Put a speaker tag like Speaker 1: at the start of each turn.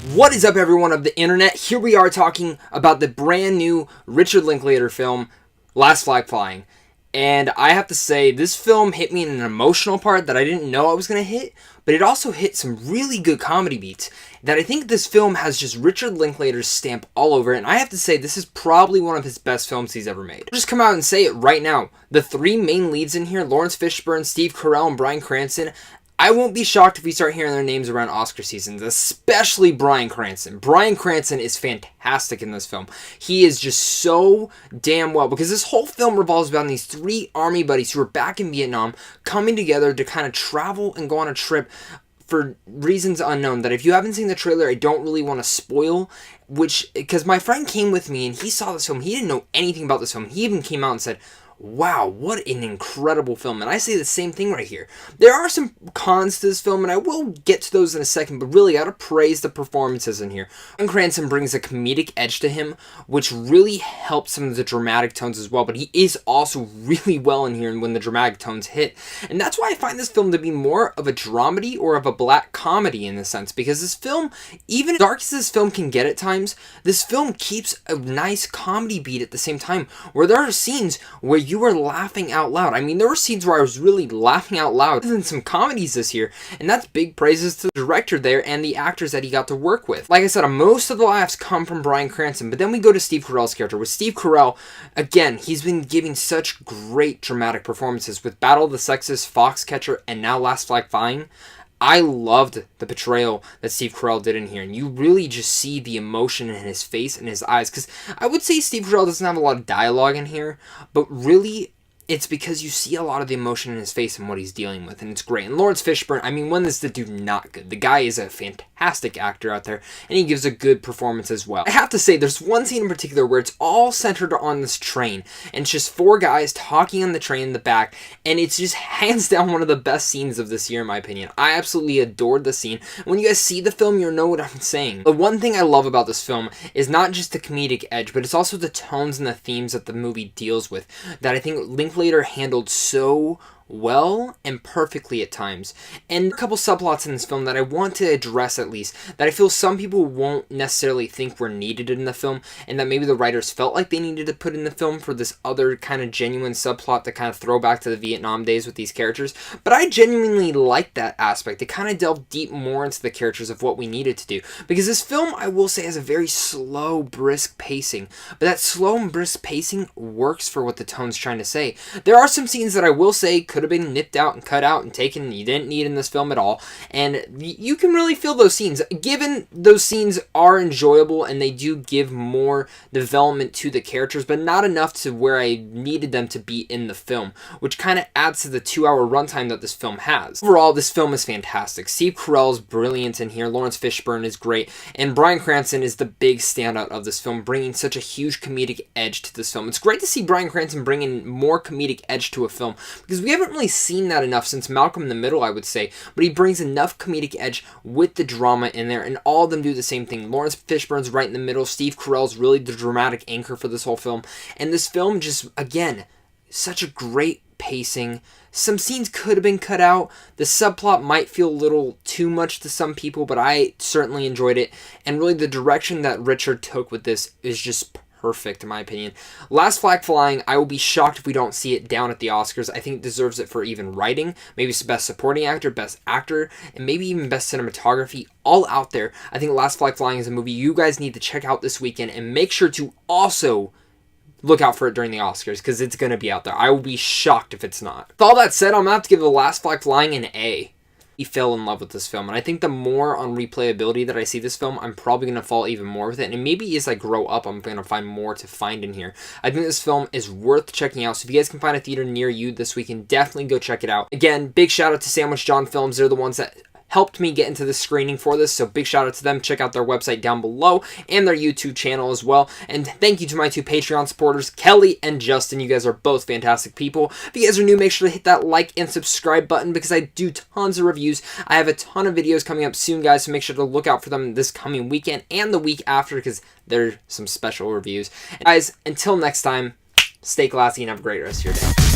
Speaker 1: What is up, everyone of the internet? Here we are talking about the brand new Richard Linklater film, Last Flag Flying. And I have to say, this film hit me in an emotional part that I didn't know I was going to hit, but it also hit some really good comedy beats that I think this film has just Richard Linklater's stamp all over it. And I have to say, this is probably one of his best films he's ever made. I'll just come out and say it right now. The three main leads in here, Lawrence Fishburne, Steve Carell, and Bryan Cranston, I won't be shocked if we start hearing their names around Oscar seasons, especially Bryan Cranston. Bryan Cranston is fantastic in this film. He is just so damn well, because this whole film revolves around these three army buddies who are back in Vietnam coming together to kind of travel and go on a trip for reasons unknown, that if you haven't seen the trailer, I don't really want to spoil, because my friend came with me and he saw this film. He didn't know anything about this film. He even came out and said, wow, what an incredible film. And I say the same thing right here. There are some cons to this film, and I will get to those in a second, but really, I gotta praise the performances in here. Bryan Cranston brings a comedic edge to him, which really helps some of the dramatic tones as well, but he is also really well in here when the dramatic tones hit. And that's why I find this film to be more of a dramedy or of a black comedy in a sense, because this film, even as dark as this film can get at times, this film keeps a nice comedy beat at the same time, where there are scenes where you were laughing out loud. I mean, there were scenes where I was really laughing out loud in some comedies this year, and that's big praises to the director there and the actors that he got to work with. Like I said, most of the laughs come from Bryan Cranston, but then we go to Steve Carell's character. With Steve Carell, again, he's been giving such great dramatic performances with Battle of the Sexes, Foxcatcher, and now Last Flag Flying. I loved the portrayal that Steve Carell did in here, and you really just see the emotion in his face and his eyes, because I would say Steve Carell doesn't have a lot of dialogue in here, but really, it's because you see a lot of the emotion in his face and what he's dealing with, and it's great. And Lawrence Fishburne, I mean, when is the dude not good? The guy is a fantastic actor out there, and he gives a good performance as well. I have to say, there's one scene in particular where it's all centered on this train, and it's just four guys talking on the train in the back, and it's just hands down one of the best scenes of this year, in my opinion. I absolutely adored the scene. When you guys see the film, you'll know what I'm saying. The one thing I love about this film is not just the comedic edge, but it's also the tones and the themes that the movie deals with, that I think Linklater handled so well and perfectly at times. And a couple subplots in this film that I want to address, at least, that I feel some people won't necessarily think were needed in the film, and that maybe the writers felt like they needed to put in the film for this other kind of genuine subplot to kind of throw back to the Vietnam days with these characters. But I genuinely liked that aspect. It kind of delved deep more into the characters of what we needed to do, because this film, I will say, has a very slow, brisk pacing, but that slow and brisk pacing works for what the tone's trying to say. There are some scenes that I will say could have been nipped out and cut out and taken, you didn't need in this film at all, and you can really feel those scenes, given those scenes are enjoyable and they do give more development to the characters, but not enough to where I needed them to be in the film, which kind of adds to the 2-hour runtime that this film has. Overall, this film is fantastic. Steve Carell's brilliant in here, Lawrence Fishburne is great, and Bryan Cranston is the big standout of this film, bringing such a huge comedic edge to this film. It's great to see Bryan Cranston bringing more comedic edge to a film, because we haven't really seen that enough since Malcolm in the Middle, I would say, but he brings enough comedic edge with the drama in there, and all of them do the same thing. Lawrence Fishburne's right in the middle, Steve Carell's really the dramatic anchor for this whole film, and this film just, again, such a great pacing. Some scenes could have been cut out. The subplot might feel a little too much to some people, but I certainly enjoyed it, and really the direction that Richard took with this is just perfect, in my opinion. Last Flag Flying, I will be shocked if we don't see it down at the Oscars. I think it deserves it for even writing, maybe it's Best Supporting Actor, Best Actor, and maybe even Best Cinematography, all out there. I think Last Flag Flying is a movie you guys need to check out this weekend, and make sure to also look out for it during the Oscars, because it's going to be out there. I will be shocked if it's not. With all that said, I'm going to have to give The Last Flag Flying an A. He fell in love with this film, and I think the more on replayability that I see this film, I'm probably going to fall even more with it, and maybe as I grow up, I'm going to find more to find in here. I think this film is worth checking out, so if you guys can find a theater near you this weekend, definitely go check it out. Again, big shout out to Sandwich John Films. They're the ones that helped me get into the screening for this, so big shout out to them. Check out their website down below and their YouTube channel as well. And thank you to my two Patreon supporters, Kelly and Justin. You guys are both fantastic people. If you guys are new, make sure to hit that like and subscribe button, because I do tons of reviews. I have a ton of videos coming up soon, guys, so make sure to look out for them this coming weekend and the week after, because there are some special reviews. And guys, until next time, stay classy and have a great rest of your day.